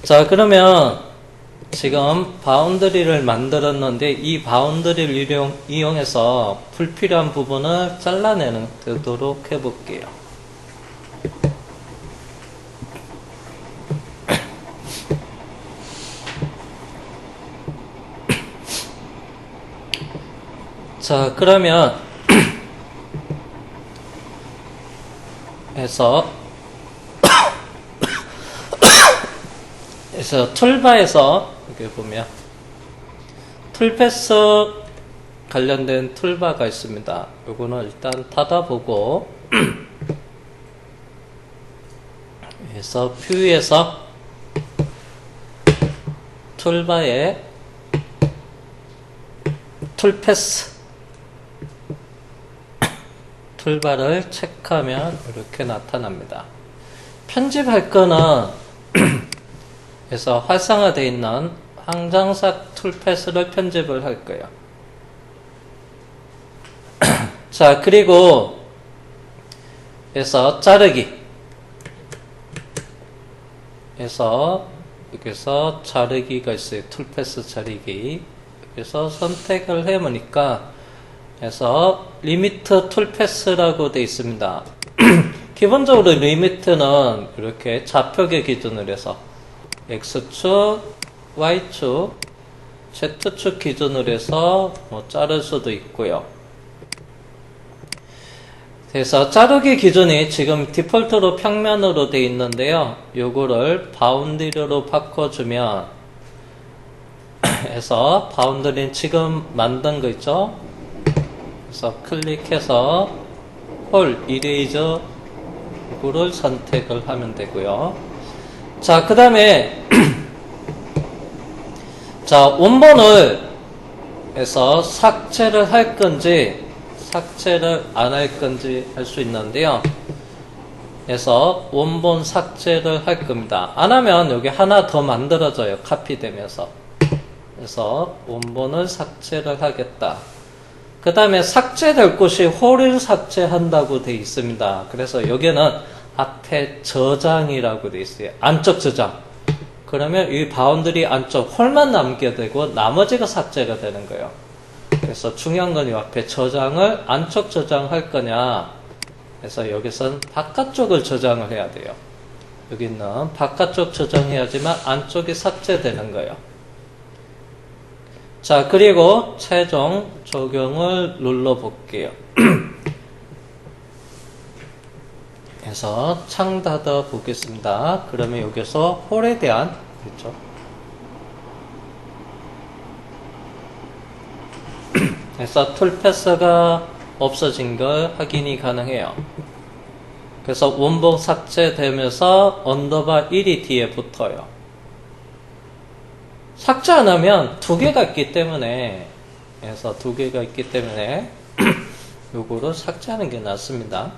자, 그러면 지금 바운더리를 만들었는데 이 바운더리를 이용해서 불필요한 부분을 잘라내도록 해볼게요. 자, 그러면 해서 툴바에서 여기 보면 툴패스 관련된 툴바가 있습니다. 요거는 일단 닫아보고 그래서 뷰에서 툴바에 툴패스 툴바를 체크하면 이렇게 나타납니다. 편집할 거는 그래서 활성화되어 있는 항장삭 툴패스를 편집을 할 거예요. 자, 그리고 그래서 자르기 그래서 여기서 자르기가 있어요. 툴패스 자르기. 그래서 선택을 해보니까 그래서 리미트 툴패스라고 되어 있습니다. 기본적으로 리미트는 이렇게 좌표계 기준으로 해서 X축, Y축, Z축 기준으로 해서 자를 수도 있고요. 그래서 자르기 기준이 지금 디폴트로 평면으로 되어 있는데요. 요거를 바운더리로 바꿔주면 해서 바운더리는 지금 만든 거 있죠? 그래서 클릭해서 홀 이레이저 이거를 선택을 하면 되고요. 자, 그 다음에 자, 원본을 해서 삭제를 할 건지 삭제를 안 할 건지 할 수 있는데요. 그래서 원본 삭제를 할 겁니다. 안 하면 여기 하나 더 만들어져요. 카피되면서. 그래서 원본을 삭제를 하겠다. 그 다음에 삭제될 곳이 홀을 삭제한다고 되어 있습니다. 그래서 여기는 앞에 저장이라고 되어 있어요. 안쪽 저장. 그러면 이 바운더리 안쪽 홀만 남게 되고 나머지가 삭제가 되는 거예요. 그래서 중요한 건 이 앞에 저장을 안쪽 저장할 거냐. 그래서 여기서는 바깥쪽을 저장을 해야 돼요. 여기는 바깥쪽 저장해야지만 안쪽이 삭제되는 거예요. 자, 그리고 최종 적용을 눌러볼게요. 그래서 창 닫아 보겠습니다. 그러면 여기서 홀에 대한 그렇죠? 그래서 툴패스가 없어진 걸 확인이 가능해요. 그래서 원본 삭제되면서 언더바 1이 뒤에 붙어요. 삭제 안 하면 두 개가 있기 때문에 그래서 두 개가 있기 때문에 요거를 삭제하는 게 낫습니다.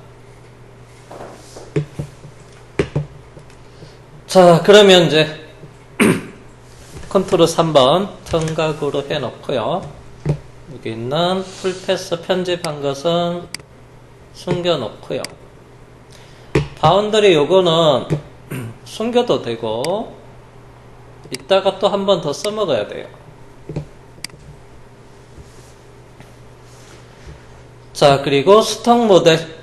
자, 그러면 이제 컨트롤 3번 정각으로 해 놓고요. 여기 있는 풀패스 편집한 것은 숨겨 놓고요. 바운더리 요거는 숨겨도 되고 이따가 또 한 번 더 써먹어야 돼요. 자, 그리고 스톡 모델.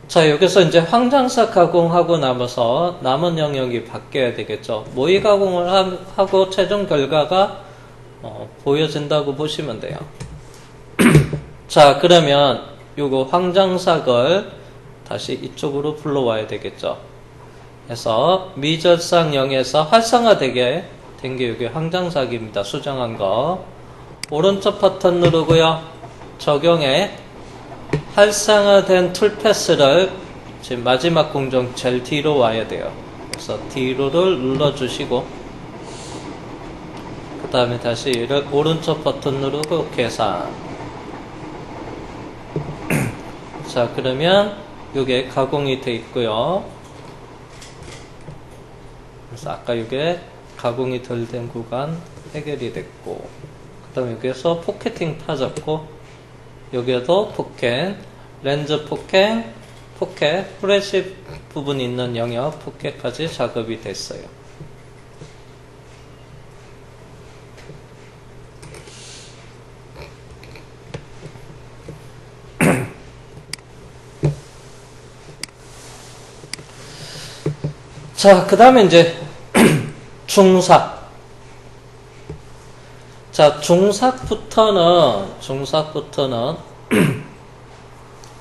자, 여기서 이제 황장사 가공하고 나면서 남은 영역이 바뀌어야 되겠죠. 모의 가공을 하고 최종 결과가 보여진다고 보시면 돼요. 자, 그러면 요거 황장삭을 다시 이쪽으로 불러와야 되겠죠. 그래서 미절상 0에서 활성화되게 된 게 여기 황장삭입니다. 수정한 거. 오른쪽 버튼 누르고요. 적용해 활성화된 툴패스를 지금 마지막 공정 제일 뒤로 와야 돼요. 그래서 뒤로를 눌러주시고 그 다음에 다시 이를 오른쪽 버튼 누르고 계산. 자, 그러면 이게 가공이 돼 있고요. 그래서 아까 이게 가공이 덜 된 구간 해결이 됐고 그 다음에 여기에서 포켓팅 타졌고 여기에도 포켓, 렌즈 포켓, 포켓, 프레시 부분 있는 영역 포켓까지 작업이 됐어요. 자, 그 다음에 이제 중삭. 자, 중삭부터는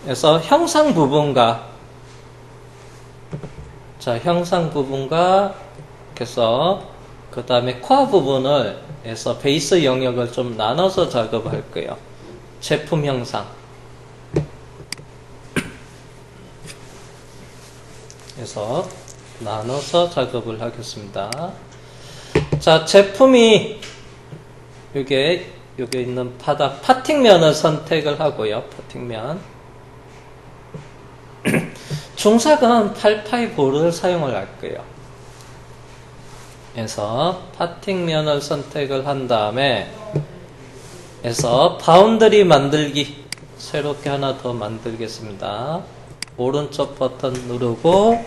그래서 형상 부분과 그래서 그 다음에 코어 부분을 해서 베이스 영역을 좀 나눠서 작업할 거예요. 제품 형상. 그래서 나눠서 작업을 하겠습니다. 자, 제품이 여기에 있는 바닥 파팅면을 선택을 하고요. 파팅면. 중삭은 8파이볼을 사용을 할 거예요. 그래서 파팅면을 선택을 한 다음에 그래서 바운더리 만들기 새롭게 하나 더 만들겠습니다. 오른쪽 버튼 누르고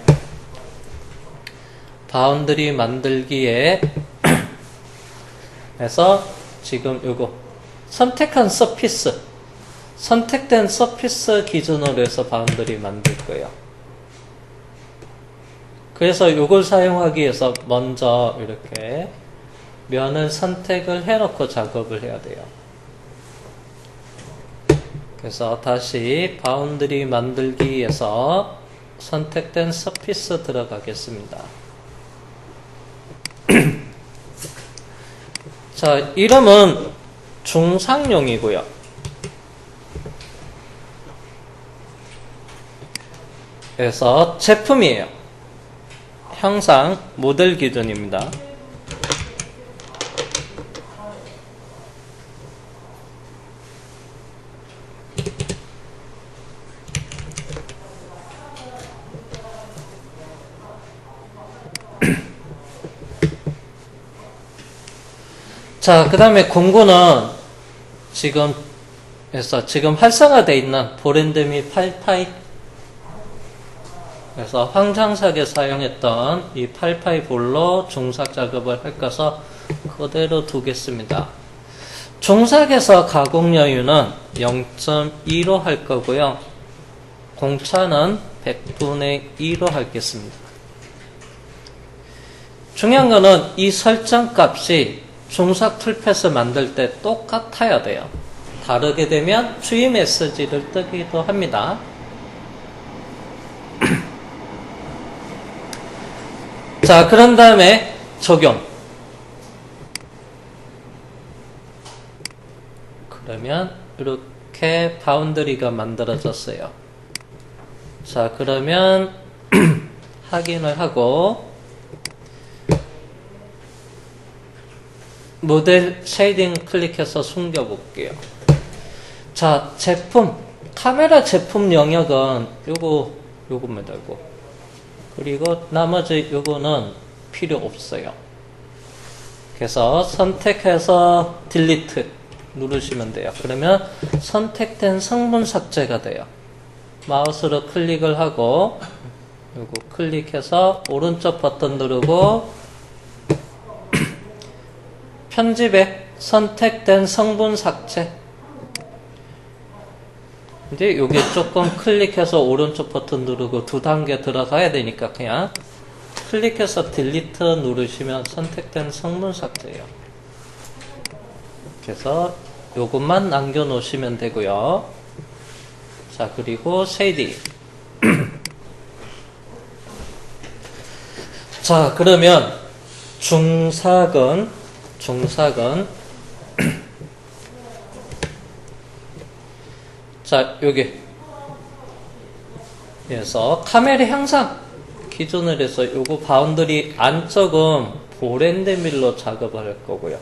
바운더리 만들기에 해서 지금 요거 선택된 서피스 기준으로 해서 바운더리 만들 거예요. 그래서 요걸 사용하기 위해서 먼저 이렇게 면을 선택을 해놓고 작업을 해야 돼요. 그래서 다시 바운더리 만들기에서 선택된 서피스 들어가겠습니다. 자, 이름은 중상용이고요. 그래서 제품이에요. 형상 모델 기준입니다. 자, 그 다음에 공구는 지금 활성화되어 있는 보랜드 및 8파이, 그래서 황장삭에 사용했던 이 8파이 볼로 중삭 작업을 할 것서 그대로 두겠습니다. 중삭에서 가공 여유는 0.2로 할 거고요. 공차는 100분의 2로 하겠습니다. 중요한 거는 이 설정 값이 중삭 풀패스 만들 때 똑같아야 돼요. 다르게 되면 주의 메시지를 뜨기도 합니다. 자, 그런 다음에 적용. 그러면 이렇게 바운더리가 만들어졌어요. 자, 그러면 확인을 하고 모델 쉐이딩 클릭해서 숨겨 볼게요. 자, 카메라 제품 영역은 요겁니다. 그리고 나머지 요거는 필요 없어요. 그래서 선택해서 딜리트 누르시면 돼요. 그러면 선택된 성분 삭제가 돼요. 마우스로 클릭을 하고 요거 클릭해서 오른쪽 버튼 누르고 편집에 선택된 성분 삭제. 이제 요게 조금 클릭해서 오른쪽 버튼 누르고 2단계 들어가야 되니까 그냥 클릭해서 딜리트 누르시면 선택된 성분 삭제예요. 그래서 요것만 남겨 놓으시면 되고요. 자, 그리고 쉐이딩. 자, 그러면 중삭은 자, 여기 그래서 카메라 향상 기준으로 해서 요거 바운더리 안쪽은 볼앤드밀로 작업을 할 거고요.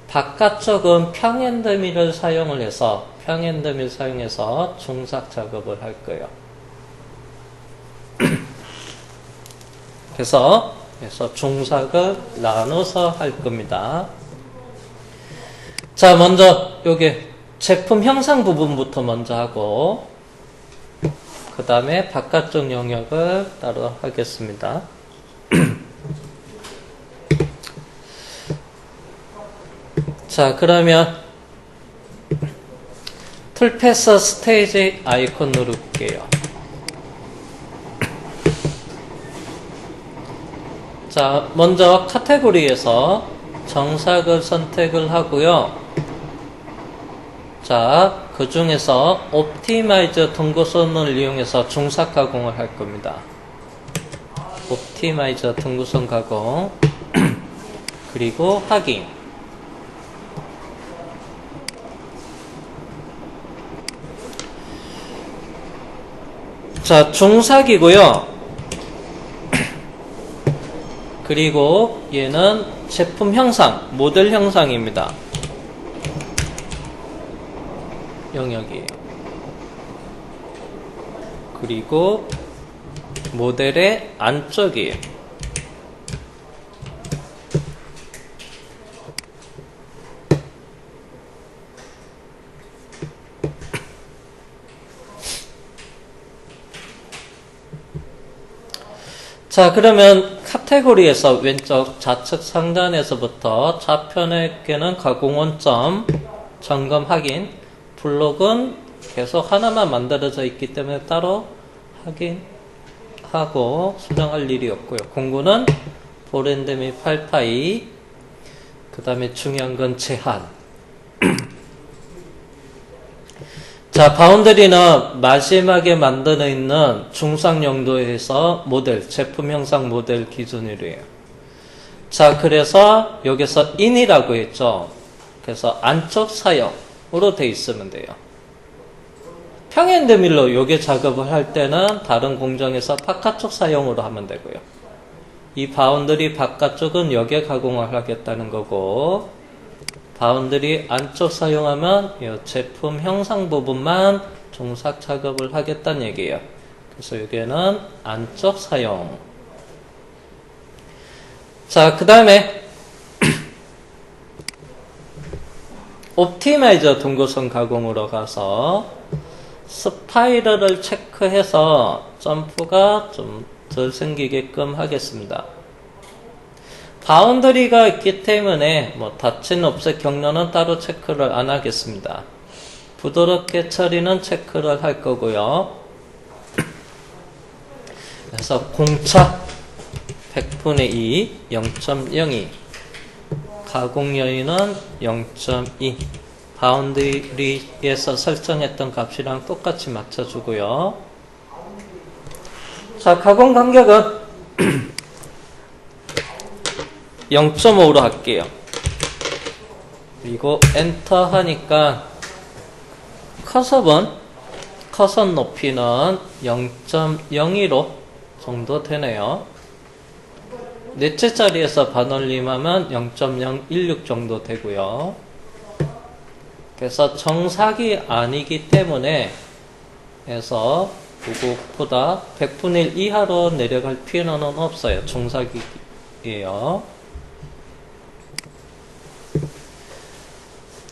바깥쪽은 평앤드밀을 사용을 해서 평앤드밀 사용해서 중삭 작업을 할 거예요. 그래서 중삭을 나눠서 할 겁니다. 자, 먼저 여기 제품 형상 부분부터 먼저 하고 그 그 다음에 바깥쪽 영역을 따로 하겠습니다. 자, 그러면 툴패서 스테이지 아이콘 누를게요. 자, 먼저 카테고리에서 정삭을 선택을 하고요. 자, 그 중에서 옵티마이저 등구선을 이용해서 중삭 가공을 할 겁니다. 옵티마이저 등구선 가공 그리고 확인. 자, 중삭이고요. 그리고 얘는 제품 형상, 모델 형상입니다. 영역이에요. 그리고 모델의 안쪽이에요. 자, 그러면 카테고리에서 왼쪽 좌측 상단에서부터 좌편에게는 가공 원점, 점검 확인, 블록은 계속 하나만 만들어져 있기 때문에 따로 확인하고 수정할 일이 없고요. 공구는 보랜드 및 8파이, 그 다음에 중요한 건 제한. 자, 바운더리는 마지막에 만들어 있는 중상 용도에서 모델, 제품 형상 모델 기준으로요. 자, 그래서 여기서 in이라고 했죠. 그래서 안쪽 사용으로 돼 있으면 돼요. 평행대밀로 요게 작업을 할 때는 다른 공정에서 바깥쪽 사용으로 하면 되고요. 이 바운더리 바깥쪽은 여기에 가공을 하겠다는 거고, 바운더리 안쪽 사용하면 이 제품 형상 부분만 중삭 작업을 하겠다는 얘기예요. 그래서 여기에는 안쪽 사용. 자, 그 다음에 옵티마이저 등구선 가공으로 가서 스파이럴을 체크해서 점프가 좀 덜 생기게끔 하겠습니다. 바운더리가 있기 때문에 닫힌 옵셋 경로는 따로 체크를 안 하겠습니다. 부드럽게 처리는 체크를 할 거고요. 그래서 공차 100분의 2 0.02 가공 여유는 0.2 바운더리에서 설정했던 값이랑 똑같이 맞춰주고요. 자, 가공 간격은 0.5로 할게요. 그리고 엔터 하니까 커서 높이는 0.02로 정도 되네요. 넷째 자리에서 반올림하면 0.016 정도 되고요. 그래서 정삭이 아니기 때문에 해서 그것보다 100분의 1 이하로 내려갈 필요는 없어요. 정삭이에요.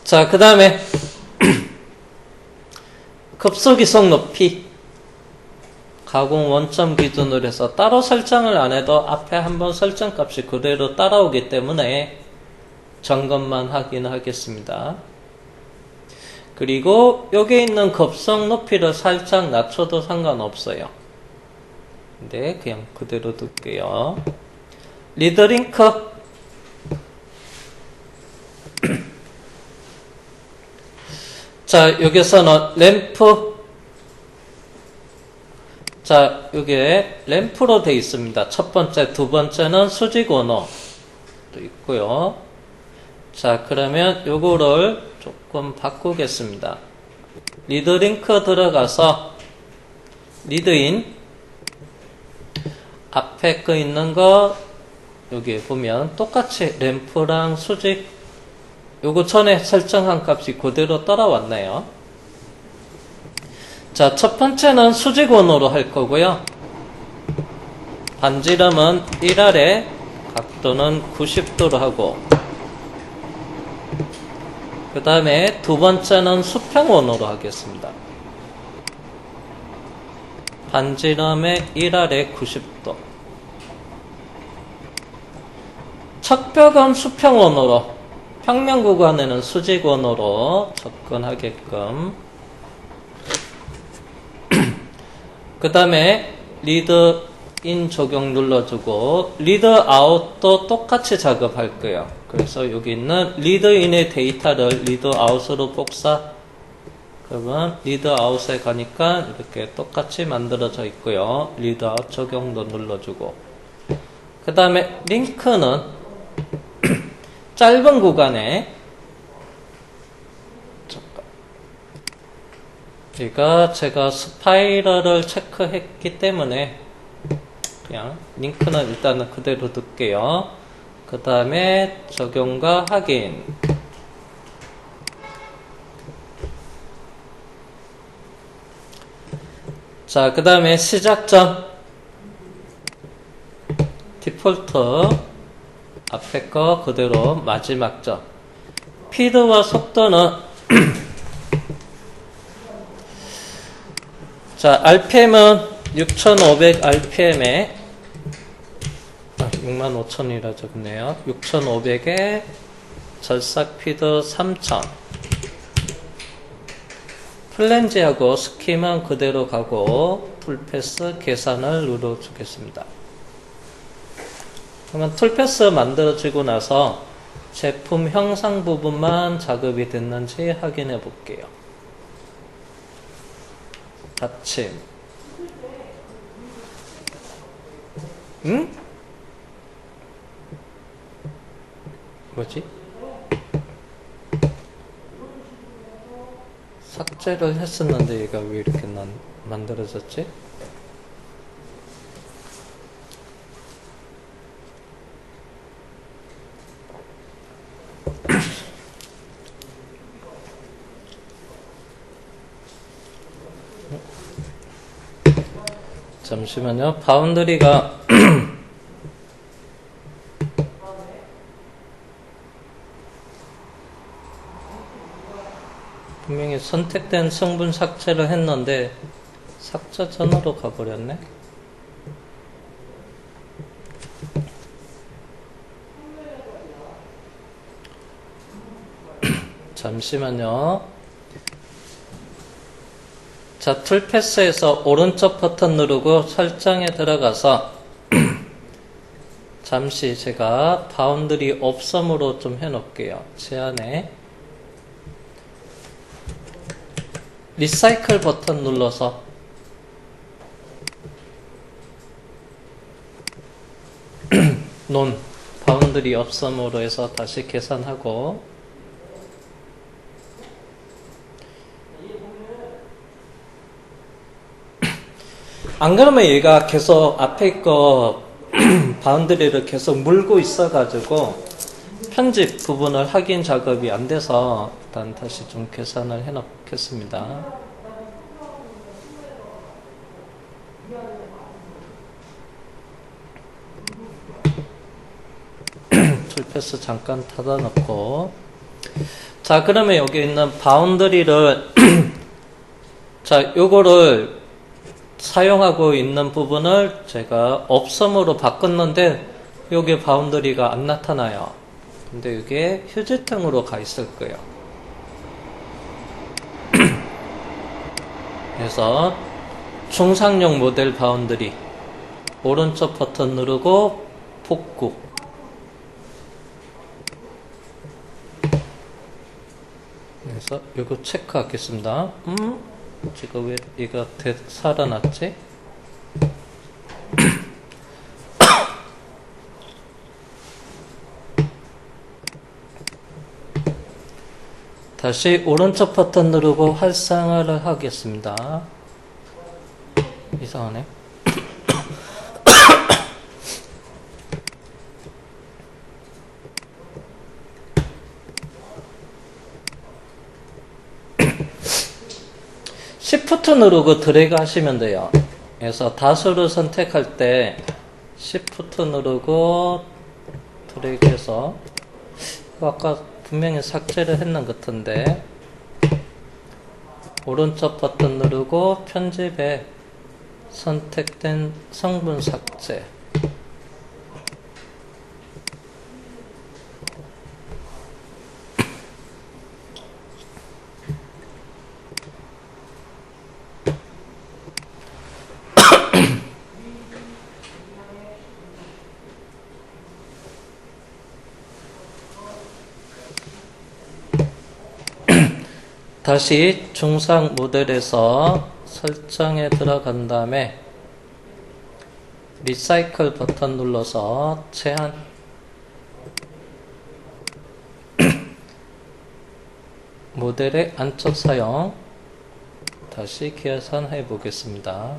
자, 그 다음에 급속이속 높이 가공 원점 기준으로 해서 따로 설정을 안 해도 앞에 한번 설정값이 그대로 따라오기 때문에 점검만 하겠습니다. 그리고 여기 있는 급속 높이를 살짝 낮춰도 상관없어요. 근데 그냥 그대로 둘게요. 리드링크 자, 여기서는 램프 자, 이게 램프로 되어 있습니다. 첫 번째, 두 번째는 수직 원호도 있고요. 자, 그러면 요거를 조금 바꾸겠습니다. 리드링크 들어가서 리드인 앞에 거 있는 거 여기 보면 똑같이 램프랑 수직 요거 전에 설정한 값이 그대로 따라왔네요. 자, 첫 번째는 수직 원호로 할 거고요. 반지름은 1알에 각도는 90도로 하고 그 다음에 두 번째는 수평 원호로 하겠습니다. 반지름의 1아래 90도. 척벽은 수평원으로, 평면 구간에는 수직원으로 접근하게끔. 그 다음에 리드 인 적용 눌러주고, 리드 아웃도 똑같이 작업할 거예요. 그래서 여기 있는 리드 인의 데이터를 리드 아웃으로 복사. 그러면 리드 아웃에 가니까 이렇게 똑같이 만들어져 있고요. 리드 아웃 적용도 눌러주고. 그 다음에 링크는 짧은 구간에, 제가 스파이럴을 체크했기 때문에 그냥 링크는 일단은 그대로 넣을게요. 그 다음에 적용과 확인. 자, 그 다음에 시작점. 디폴트. 앞에 거 그대로 마지막 점. 피드와 속도는 자, RPM은 6500 RPM에 65,000이라 적네요. 6500에 절삭 피드 3000. 플랜지하고 스킴은 그대로 가고 툴패스 계산을 눌러주겠습니다. 그러면 툴패스 만들어지고 나서 제품 형상 부분만 작업이 됐는지 확인해 볼게요. 닫힘. 응? 뭐지? 삭제를 했었는데 얘가 왜 이렇게 만들어졌지? 잠시만요. 바운더리가 분명히 선택된 성분 삭제를 했는데 삭제 전으로 가버렸네. 잠시만요. 자, 툴패스에서 오른쪽 버튼 누르고 설정에 들어가서 잠시 제가 바운더리 없음으로 좀 해놓을게요. 제한에 리사이클 버튼 눌러서 논 바운더리 없음으로 해서 다시 계산하고, 안 그러면 얘가 계속 앞에 거 바운더리를 계속 물고 있어가지고 편집 부분을 확인 작업이 안 돼서 일단 다시 좀 계산을 해 놓겠습니다. 툴패스 잠깐 닫아 놓고, 자, 그러면 여기 있는 바운더리를 자, 요거를 사용하고 있는 부분을 제가 없음으로 바꿨는데 여기 바운더리가 안 나타나요. 근데 이게 휴지통으로 가 있을 거예요. 그래서 중상용 모델 바운더리 오른쪽 버튼 누르고 복구. 그래서 이거 체크하겠습니다. 지금 왜 이거 살아났지? 다시 오른쪽 버튼 누르고 활성화를 하겠습니다. 이상하네. Shift 누르고 드래그 하시면 돼요. 그래서 다수를 선택할 때 Shift 누르고 드래그해서, 아까 분명히 삭제를 했는 것 같은데, 오른쪽 버튼 누르고 편집에 선택된 성분 삭제. 다시 중상 모델에서 설정에 들어간 다음에 리사이클 버튼 눌러서 제한. 모델의 안쪽 사용 다시 계산해 보겠습니다.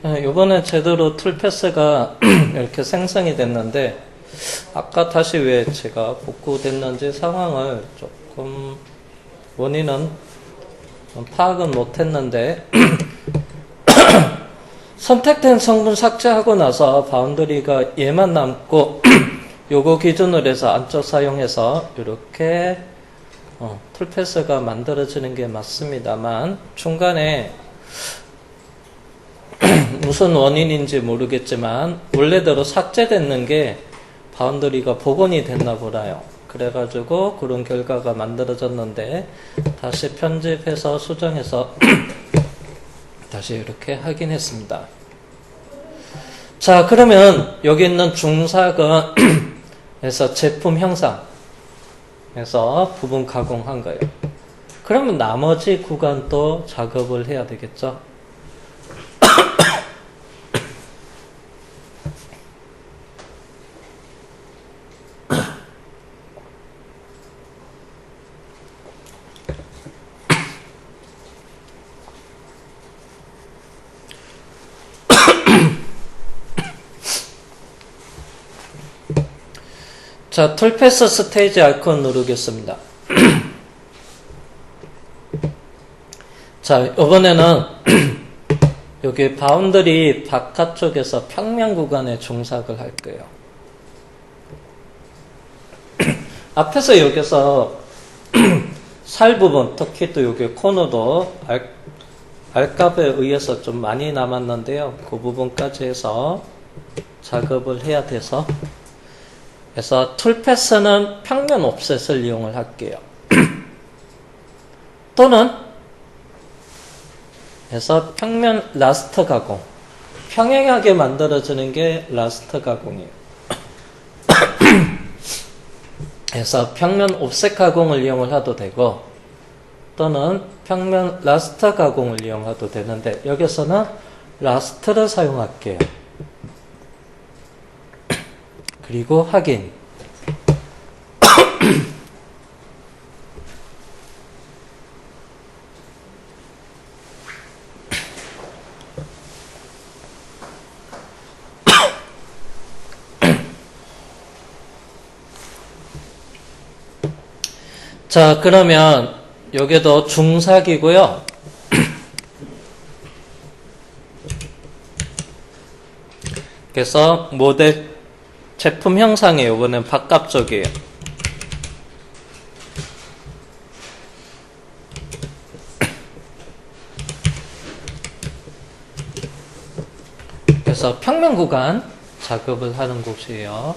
이번에 제대로 툴패스가 이렇게 생성이 됐는데 아까 다시 왜 제가 복구됐는지 상황을 조금 원인은 파악은 못했는데 선택된 성분 삭제하고 나서 바운더리가 얘만 남고 요거 기준으로 해서 안쪽 사용해서 이렇게 툴패스가 만들어지는 게 맞습니다만 중간에 무슨 원인인지 모르겠지만 원래대로 삭제됐는 게 바운더리가 복원이 됐나 보라요. 그래가지고 그런 결과가 만들어졌는데 다시 편집해서 수정해서 다시 이렇게 확인했습니다. 자, 그러면 여기 있는 중사근에서 제품 형상에서 부분 가공한 거예요. 그러면 나머지 구간도 작업을 해야 되겠죠. 자, 툴패스 스테이지 아이콘 누르겠습니다. 자, 이번에는 여기 바운더리 바깥쪽에서 평면 구간에 중삭을 할 거예요. 앞에서 여기서 살 부분, 특히 또 여기 코너도 알값에 의해서 좀 많이 남았는데요. 그 부분까지 해서 작업을 해야 돼서 그래서 툴패스는 평면 옵셋을 이용을 할게요. 또는 그래서 평면 라스트 가공, 평행하게 만들어지는 게 라스트 가공이에요. 그래서 평면 옵셋 가공을 이용을 해도 되고 또는 평면 라스트 가공을 이용해도 되는데 여기서는 라스트를 사용할게요. 그리고 확인. 자, 그러면 여기도 중삭이고요. 그래서 모델 제품 형상에 이번엔 바깥쪽이에요. 그래서 평면 구간 작업을 하는 곳이에요.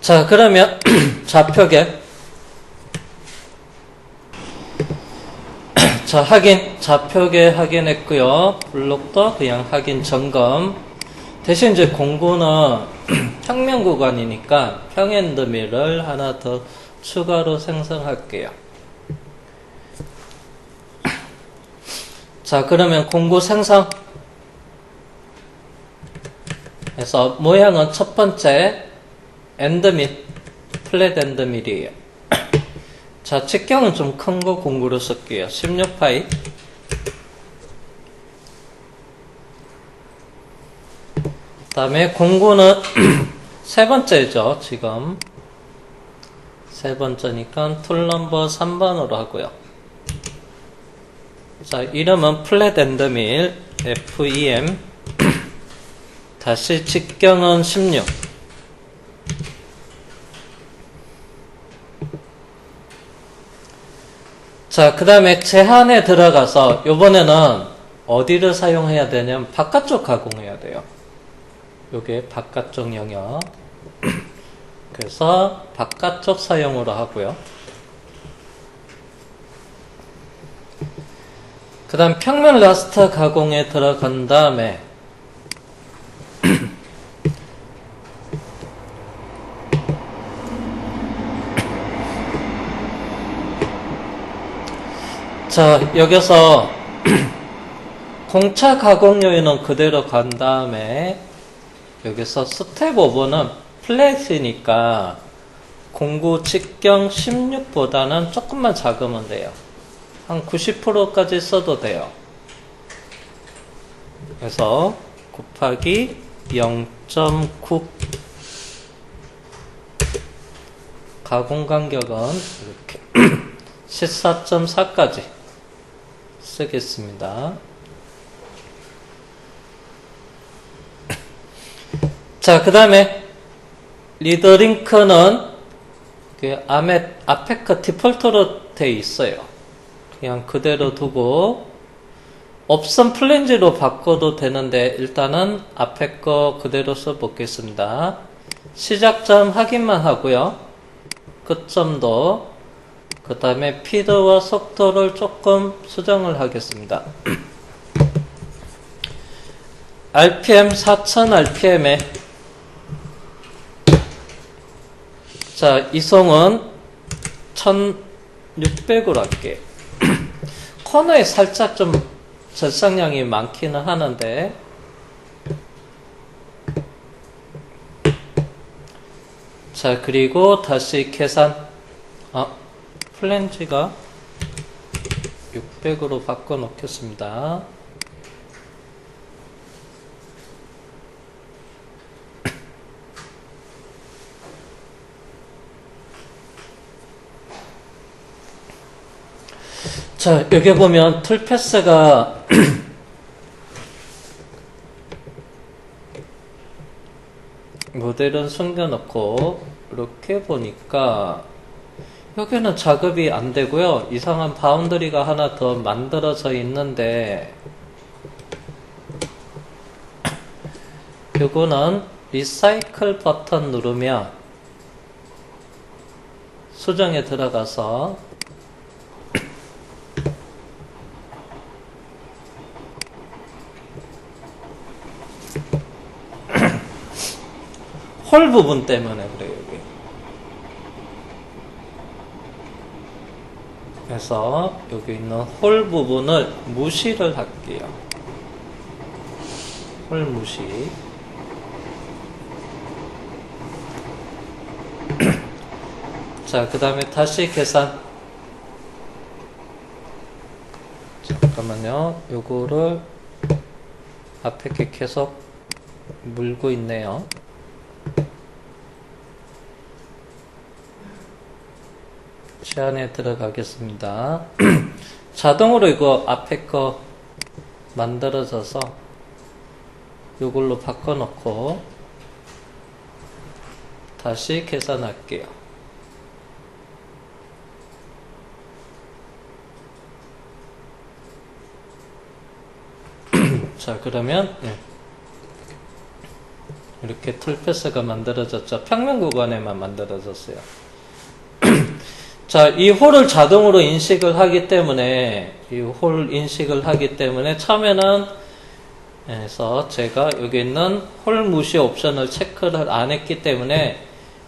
자, 그러면 좌표계. 자, 확인, 좌표계 확인했고요. 블록도 그냥 확인 점검. 대신 이제 공구는 평면 구간이니까 평엔드밀을 하나 더 추가로 생성할게요. 자, 그러면 공구 생성. 그래서 모양은 첫 번째 엔드밀, 플랫 엔드밀이에요. 자, 직경은 좀 큰 거 공구로 쓸게요. 16파이. 다음에 공구는 세 번째죠, 지금. 세 번째니까 툴 넘버 3번으로 하고요. 자, 이름은 플랫 엔드밀 FEM 다시 직경은 16. 자, 그 다음에 제한에 들어가서 요번에는 어디를 사용해야 되냐면 바깥쪽 가공해야 돼요. 요게 바깥쪽 영역. 그래서 바깥쪽 사용으로 하고요. 그 다음 평면 라스터 가공에 들어간 다음에 자, 여기서 공차 가공 요인은 그대로 간 다음에 여기서 스텝 5번은 플랫이니까 공구 직경 16보다는 조금만 작으면 돼요. 한 90%까지 써도 돼요. 그래서 곱하기 0.9 가공 간격은 이렇게 14.4까지 쓰겠습니다. 자, 그 다음에 리더링크는 그 앞에 거 디폴트로 돼 있어요. 그냥 그대로 두고 옵션 플랜지로 바꿔도 되는데 일단은 앞에 거 그대로 써보겠습니다. 시작점 확인만 하고요. 끝점도 그 다음에 피드와 속도를 조금 수정을 하겠습니다. RPM 4000 RPM에 자, 이송은 1600으로 할게요. 코너에 살짝 좀 절상량이 많기는 하는데 자, 그리고 다시 계산 플랜지가 600으로 바꿔 놓겠습니다. 자, 여기 보면 툴 패스가 모델은 숨겨놓고 이렇게 보니까 여기는 작업이 안 되고요. 이상한 바운더리가 하나 더 만들어져 있는데 요거는 리사이클 버튼 누르면 수정에 들어가서 홀 부분 때문에 그래요, 여기. 그래서 여기 있는 홀 부분을 무시를 할게요. 홀 무시. 자, 그 다음에 다시 계산. 잠깐만요. 요거를 앞에 게 계속 물고 있네요. 제한에 들어가겠습니다. 자동으로 이거 앞에 거 만들어져서 이걸로 바꿔놓고 다시 계산할게요. 자, 그러면 이렇게 툴패스가 만들어졌죠. 평면 구간에만 만들어졌어요. 자, 이 홀을 자동으로 인식을 하기 때문에 처음에는 해서 제가 여기 있는 홀 무시 옵션을 체크를 안 했기 때문에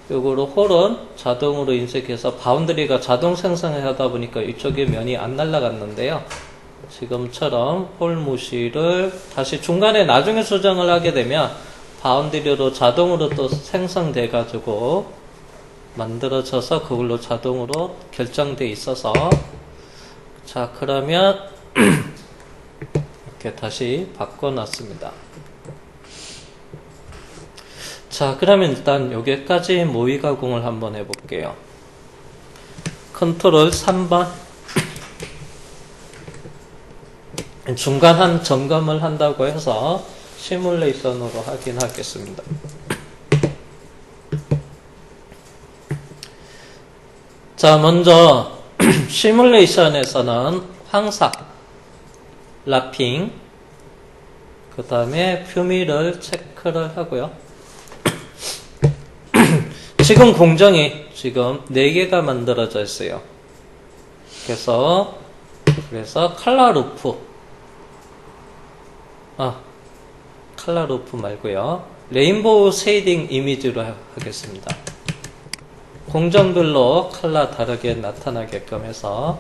요거로 홀은 자동으로 인식해서 바운드리가 자동 생성을 하다 보니까 이쪽에 면이 안 날아갔는데요. 지금처럼 홀 무시를 다시 중간에 나중에 수정을 하게 되면 바운드리로 자동으로 또 생성돼 가지고 만들어져서 그걸로 자동으로 결정돼 있어서 자, 그러면 이렇게 다시 바꿔놨습니다. 자, 그러면 일단 여기까지 모의 가공을 한번 해볼게요. 컨트롤 3번 중간 한 점검을 한다고 해서 시뮬레이션으로 확인하겠습니다. 자, 먼저 시뮬레이션에서는 황사, 랍핑, 그 다음에 표미를 체크를 하고요. 지금 공정이 지금 4개가 만들어져 있어요. 그래서 칼라 루프, 칼라 루프 말고요. 레인보우 쉐이딩 이미지로 하겠습니다. 공정별로 칼라 다르게 나타나게끔 해서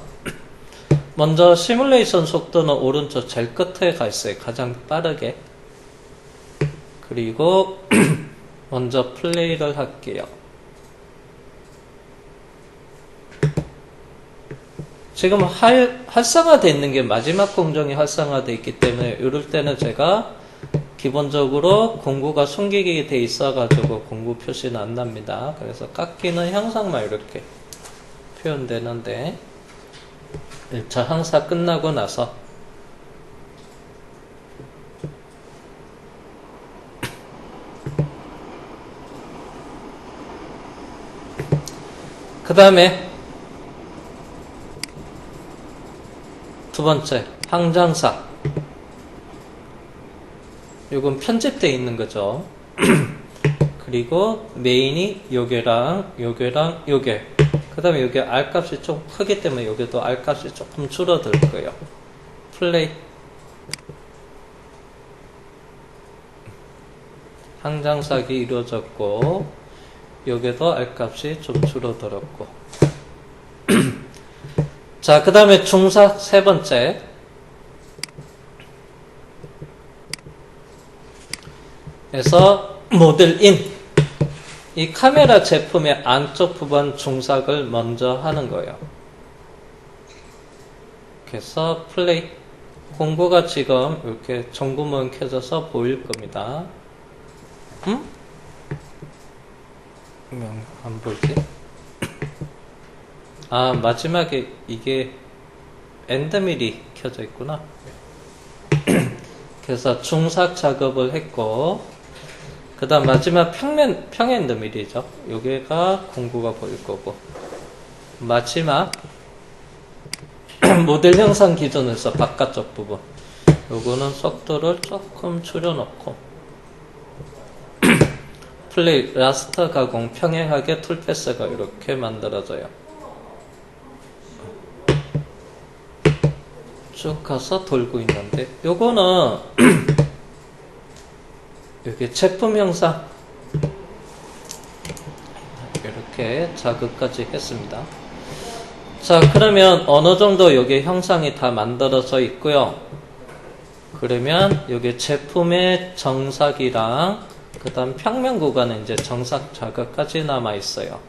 먼저 시뮬레이션 속도는 오른쪽 제일 끝에 가 있어요. 가장 빠르게. 그리고 먼저 플레이를 할게요. 지금 활성화되어 있는 게 마지막 공정이 활성화되어 있기 때문에 이럴 때는 제가 기본적으로 공구가 숨기게 돼 있어가지고 공구 표시는 안 납니다. 그래서 깎이는 형상만 이렇게 표현되는데 1차 항사 끝나고 나서 그 다음에 두 번째 항장사, 요건 편집되어 있는 거죠. 그리고 메인이 요게랑 요게. 그 다음에 요게 R값이 좀 크기 때문에 요게도 R값이 조금 줄어들 거예요. 플레이. 항장삭이 이루어졌고, 요게도 R값이 좀 줄어들었고. 자, 그 다음에 중삭 세 번째. 그래서 모델 인, 이 카메라 제품의 안쪽 부분 중삭을 먼저 하는 거예요. 그래서 플레이. 공구가 지금 이렇게 전구문 켜져서 보일 겁니다. 안 보이지? 마지막에 이게 엔드밀이 켜져 있구나. 그래서 중삭 작업을 했고, 그 다음 마지막 평엔드밀이죠. 여기가 공구가 보일 거고, 마지막 모델 형상 기준에서 바깥쪽 부분, 요거는 속도를 조금 줄여놓고 플레이, 라스터 가공, 평행하게 툴패스가 이렇게 만들어져요. 쭉 가서 돌고 있는데, 요거는 여기 제품 형상 이렇게 자극까지 했습니다. 자, 그러면 어느 정도 여기 형상이 다 만들어져 있고요. 그러면 여기 제품의 정삭이랑 그 다음 평면 구간에 이제 정삭 자극까지 남아 있어요.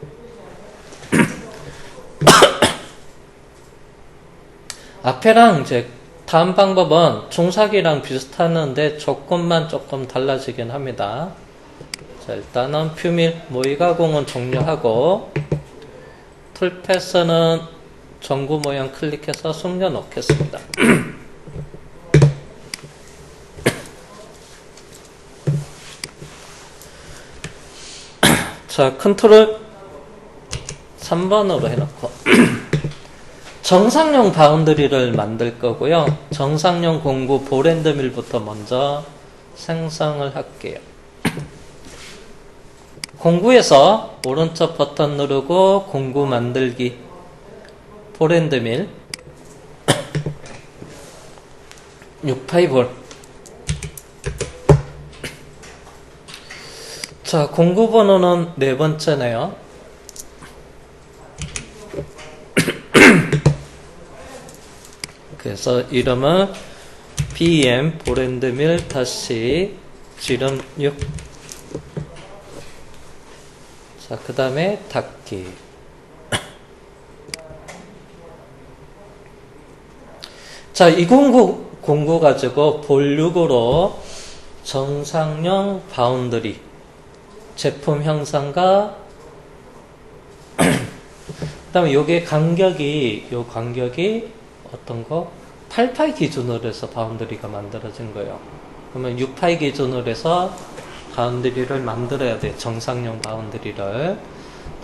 앞에랑 이제 다음 방법은 중삭이랑 비슷하는데 조금만 조금 달라지긴 합니다. 자, 일단은 퓨밀 모의 가공은 종료하고 툴패스는 전구 모양 클릭해서 숨겨 놓겠습니다. 자, 컨트롤 3번으로 해놓고 정상용 바운드리를 만들 거고요. 정상용 공구 볼앤드밀부터 먼저 생성을 할게요. 공구에서 오른쪽 버튼 누르고 공구 만들기, 볼앤드밀 6파이볼. 자, 공구 번호는 네 번째네요. 그래서 이름은 BM 볼앤드밀 다시 지름 6. 자, 그 다음에 닫기. 자, 이 공구 가지고 볼 6으로 정상용 바운드리 제품 형상과 그 다음에 요게 간격이, 요 간격이 어떤 거? 8파이 기준으로 해서 바운더리가 만들어진 거예요. 그러면 6파이 기준으로 해서 바운더리를 만들어야 돼. 정상용 바운더리를.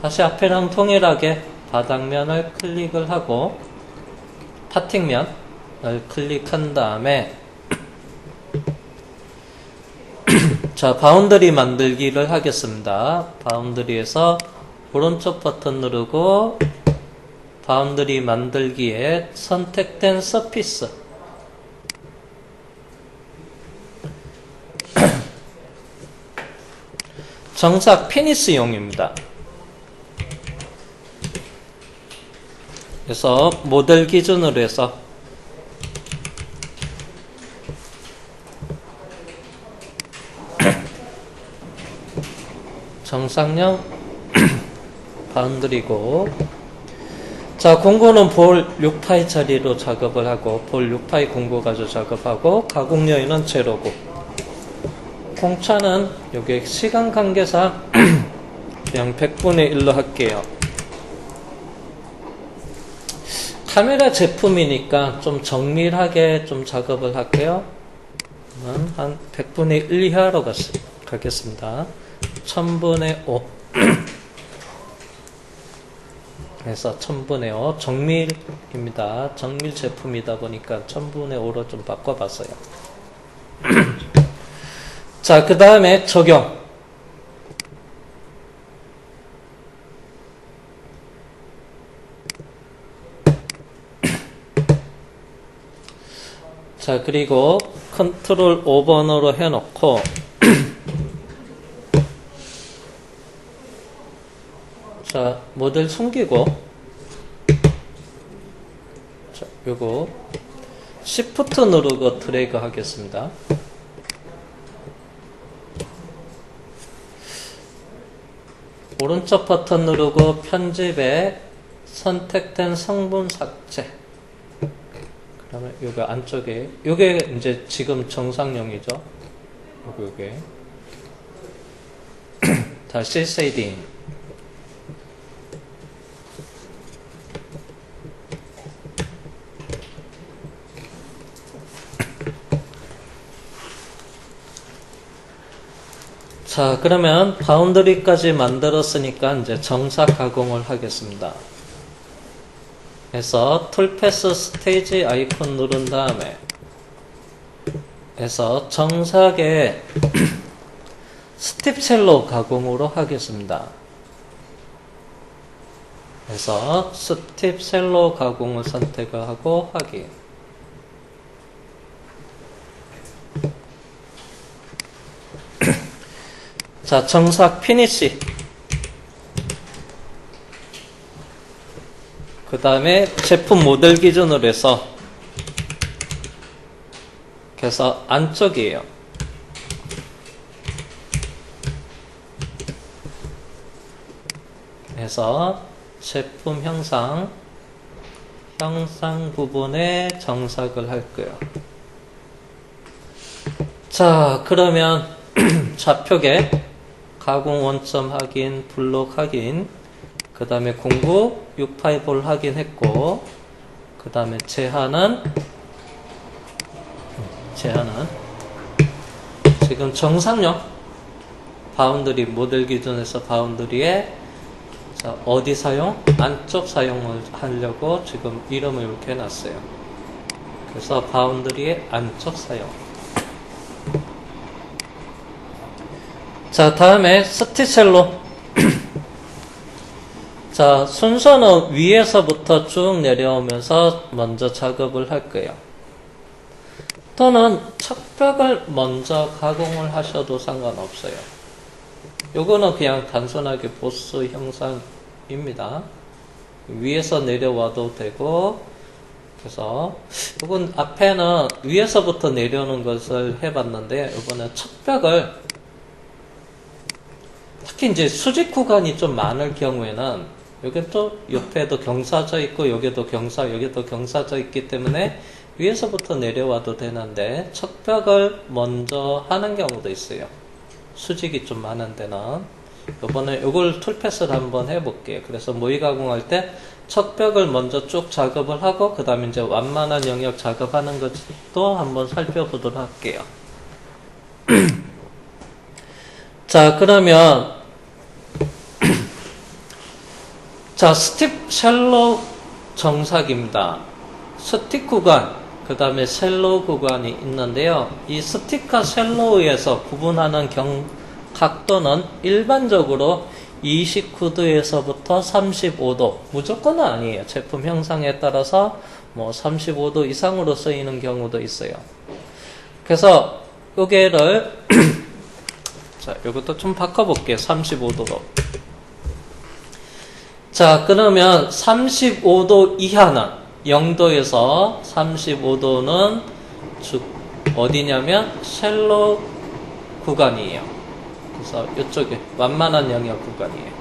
다시 앞에랑 동일하게 바닥면을 클릭을 하고 파팅면을 클릭한 다음에 자, 바운더리 만들기를 하겠습니다. 바운더리에서 오른쪽 버튼 누르고 바운더리 만들기에 선택된 서피스 정삭 피니스용입니다. 그래서 모델 기준으로 해서 정상형 바운드리고 자, 공구는 볼 6파이짜리로 작업을 하고 볼 6파이 공구 가지고 작업하고 가공 여유는 제로고 공차는 여기 시간 관계상 그냥 100분의 1로 할게요. 카메라 제품이니까 좀 정밀하게 좀 작업을 할게요. 한 100분의 1 이하로 가겠습니다. 1000분의 5 그래서 1000분의 5 정밀입니다. 정밀 제품이다 보니까 1000분의 5로 좀 바꿔봤어요. 자, 그 다음에 적용. 자, 그리고 컨트롤 5번으로 해놓고 자, 모델 숨기고 자, 요거 Shift 누르고 드래그 하겠습니다. 오른쪽 버튼 누르고 편집에 선택된 성분 삭제. 그러면 요게 안쪽에 요게 이제 지금 정상용이죠. 요게 다시 쉐이딩. 자, 그러면 바운더리까지 만들었으니까 이제 정삭 가공을 하겠습니다. 그래서 툴패스 스테이지 아이콘 누른 다음에 해서 정삭의 스팁셀로 가공으로 하겠습니다. 그래서 스팁셀로 가공을 선택을 하고 확인. 자, 정삭 피니시. 그 다음에 제품 모델 기준으로 해서 그래서 안쪽이에요. 그래서 제품 형상 부분에 정삭을 할 거예요. 자, 그러면 좌표계 가공 원점 확인, 블록 확인, 그 다음에 공구 6파이볼 확인했고, 그 다음에 제한은 지금 정상용 바운드리 모델 기준에서 바운드리에 자, 어디 사용? 안쪽 사용을 하려고 지금 이름을 이렇게 해놨어요. 그래서 바운드리의 안쪽 사용. 자, 다음에 스티셀로. 자, 순서는 위에서부터 쭉 내려오면서 먼저 작업을 할 거예요. 또는 척벽을 먼저 가공을 하셔도 상관없어요. 요거는 그냥 단순하게 보스 형상입니다. 위에서 내려와도 되고, 그래서 요건 앞에는 위에서부터 내려오는 것을 해봤는데, 요거는 척벽을 특히 이제 수직 구간이 좀 많을 경우에는 여기 또 옆에도 경사져 있고 여기도 경사져 있기 때문에 위에서부터 내려와도 되는데 척벽을 먼저 하는 경우도 있어요. 수직이 좀 많은 데는. 이번에 이걸 툴패스를 한번 해볼게요. 그래서 모의 가공할 때 척벽을 먼저 쭉 작업을 하고 그 다음에 이제 완만한 영역 작업하는 것도 한번 살펴보도록 할게요. 자, 그러면 자, 스팁 샬로 정삭입니다. 스틱 구간, 그 다음에 샬로 구간이 있는데요. 이 스틱과 샬로에서 구분하는 각도는 일반적으로 29도에서부터 35도, 무조건은 아니에요. 제품 형상에 따라서 뭐 35도 이상으로 쓰이는 경우도 있어요. 그래서 요게를 자, 요것도 좀 바꿔볼게요. 35도로. 자, 그러면 35도 이하는 0도에서 35도는 어디냐면 샬로 구간이에요. 그래서 이쪽에 완만한 영역 구간이에요.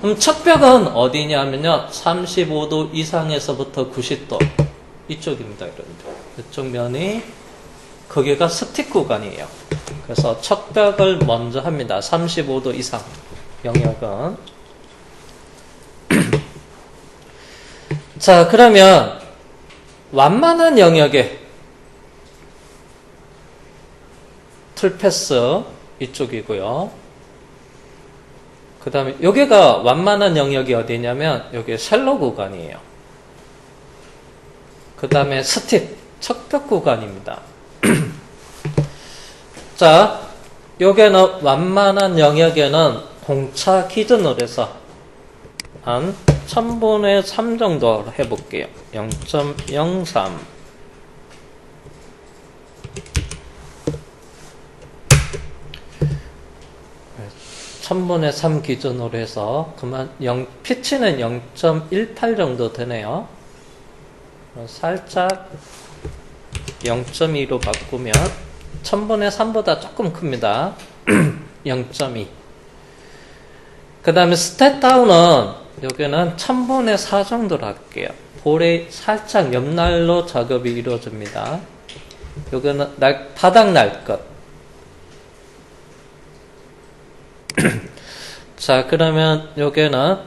그럼 척벽은 어디냐면요. 35도 이상에서부터 90도 이쪽입니다. 이쪽 면이 거기가 스틱 구간이에요. 그래서 척벽을 먼저 합니다. 35도 이상 영역은. 자, 그러면 완만한 영역에 툴패스 이쪽이고요. 그 다음에 여기가 완만한 영역이 어디냐면 여기 샬로 구간이에요. 그 다음에 스틱 척벽 구간입니다. 자, 여기는 완만한 영역에는 공차 기준으로 해서 한 1000분의 3 정도 해볼게요. 0.03 1000분의 3 기준으로 해서 그만 피치는 0.18 정도 되네요. 살짝 0.2로 바꾸면 1000분의 3보다 조금 큽니다. 0.2. 그 다음에 스텝다운은 여기는 1000분의 4 정도로 할게요. 볼에 살짝 옆날로 작업이 이루어집니다. 여기는 바닥 날 것. 자, 그러면 여기는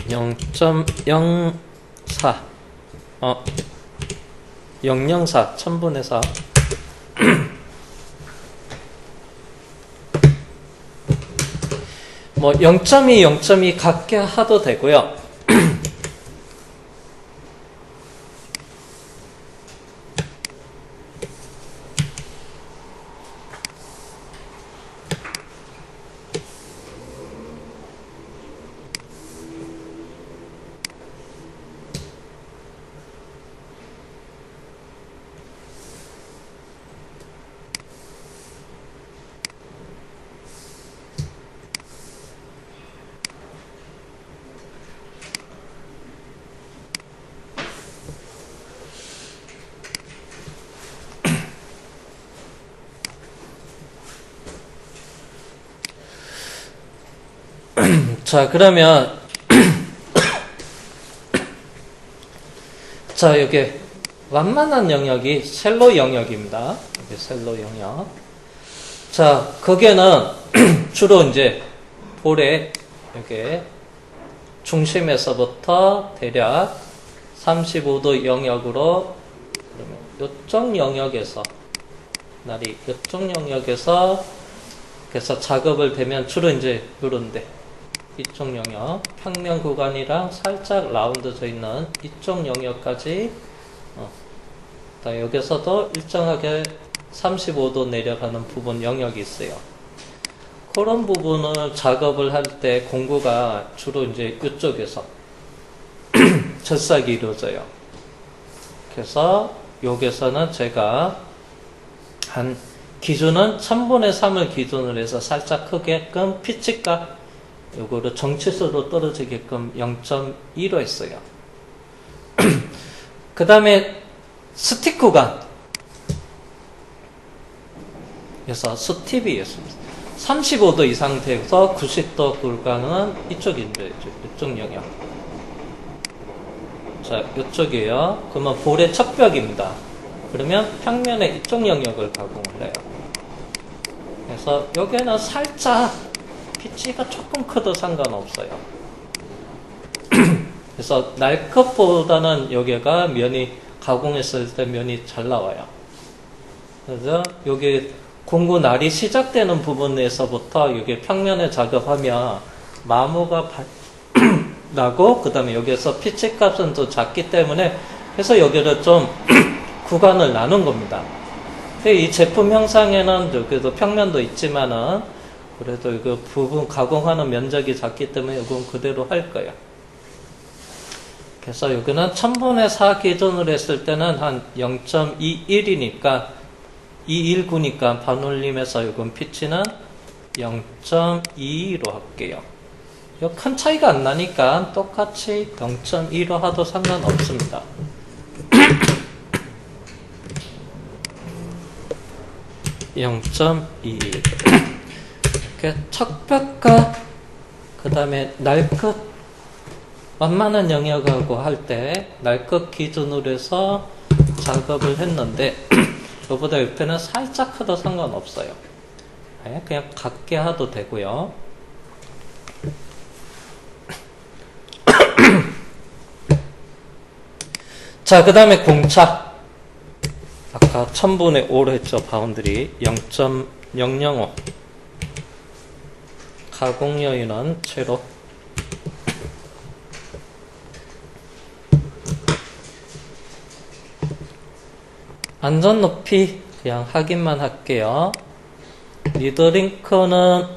0.04 004 1000분의 4 뭐 0.2, 0.2 같게 하도 되고요. 자, 그러면 자, 여기 완만한 영역이 셀로 영역입니다. 여기 셀로 영역. 자, 거기에는 주로 이제 볼의 여기 중심에서부터 대략 35도 영역으로 그러면 이쪽 영역에서 날이 이쪽 영역에서 그래서 작업을 되면 주로 이제 이런데 이쪽 영역 평면 구간이랑 살짝 라운드져 있는 이쪽 영역까지 여기서도 일정하게 35도 내려가는 부분 영역이 있어요. 그런 부분을 작업을 할 때 공구가 주로 이제 이쪽에서 절삭이 이루어져요. 그래서 여기서는 제가 한 기준은 1000분의 3을 기준으로 해서 살짝 크게끔 피치가 요거를 정치수로 떨어지게끔 0.2로 했어요. 그 다음에 스틱 구간. 그래서 스팁이었습니다. 35도 이상 돼서 90도 구간은 이쪽인데, 이쪽 영역. 자, 이쪽이에요. 그러면 볼의 척벽입니다. 그러면 평면의 이쪽 영역을 가공을 해요. 그래서 여기는 살짝 피치가 조금 커도 상관없어요. 그래서 날컷보다는 여기가 면이 가공했을 때 면이 잘 나와요. 그래서 여기 공구 날이 시작되는 부분에서부터 여기 평면에 작업하면 마모가 나고 그 다음에 여기에서 피치 값은 또 작기 때문에 그래서 여기를 좀 구간을 나눈 겁니다. 이 제품 형상에는 여기도 평면도 있지만은 그래도 이거 부분 가공하는 면적이 작기 때문에 이건 그대로 할 거예요. 그래서 여기는 1000분의 4 기준으로 했을 때는 한 0.21이니까 219니까 반올림에서 이건 피치는 0.22로 할게요. 이거 큰 차이가 안 나니까 똑같이 0.2로 하도 상관없습니다. (0.21) 이렇게 척벽과 그 다음에 날컷 완만한 영역하고 할 때 날컷 기준으로 해서 작업을 했는데 이거보다 옆에는 살짝 커도 상관없어요. 그냥 같게 해도 되고요. 자, 그 다음에 공차. 아까 1000분의 5로 했죠. 바운드리 0.005. 가공 여유는 제로. 안전 높이 그냥 확인만 할게요. 리더링크는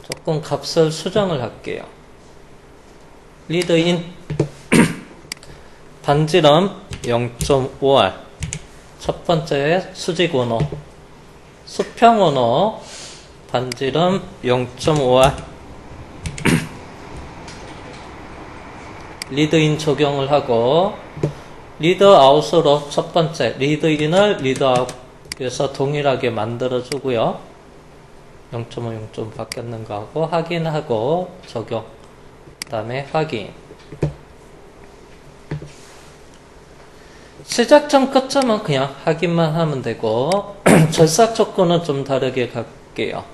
조금 값을 수정을 할게요. 리드인 반지름 0.5R 첫 번째 수직 원호 수평 원호 반지름 0.5R 리드인 적용을 하고 리드아웃으로 첫 번째 리드인을 리드아웃에서 동일하게 만들어 주고요. 0.5, 0.5 바뀌었는 거 하고 확인하고 적용 그 다음에 확인. 시작점 끝점은 그냥 확인만 하면 되고 절삭 조건은 좀 다르게 갈게요.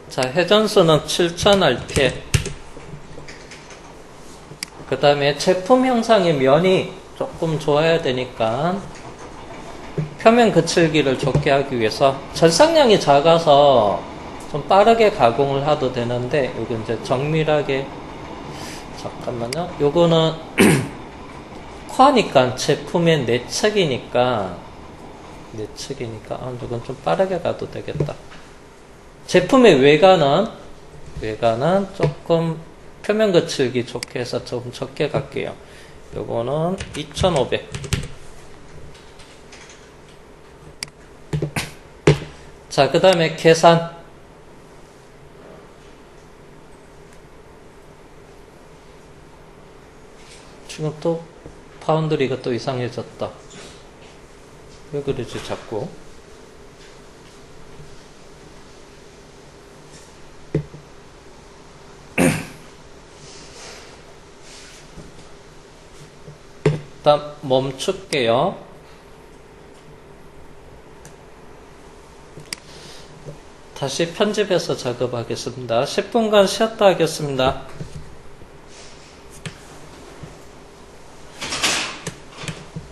자, 회전수는 7000rpm. 그 다음에 제품 형상의 면이 조금 좋아야 되니까 표면 거칠기를 좋게 하기 위해서 절삭량이 작아서 좀 빠르게 가공을 해도 되는데 요거 이제 정밀하게 잠깐만요. 요거는 쿼니까 제품의 내측이니까 이건 좀 빠르게 가도 되겠다. 제품의 외관은 조금 표면 거칠기 좋게 해서 좀 적게 갈게요. 요거는 2500. 자, 그 다음에 계산. 지금 또 파운드리가 또 이상해졌다. 왜 그러지 자꾸. 일단 멈출게요. 다시 편집해서 작업하겠습니다. 10분간 쉬었다 하겠습니다.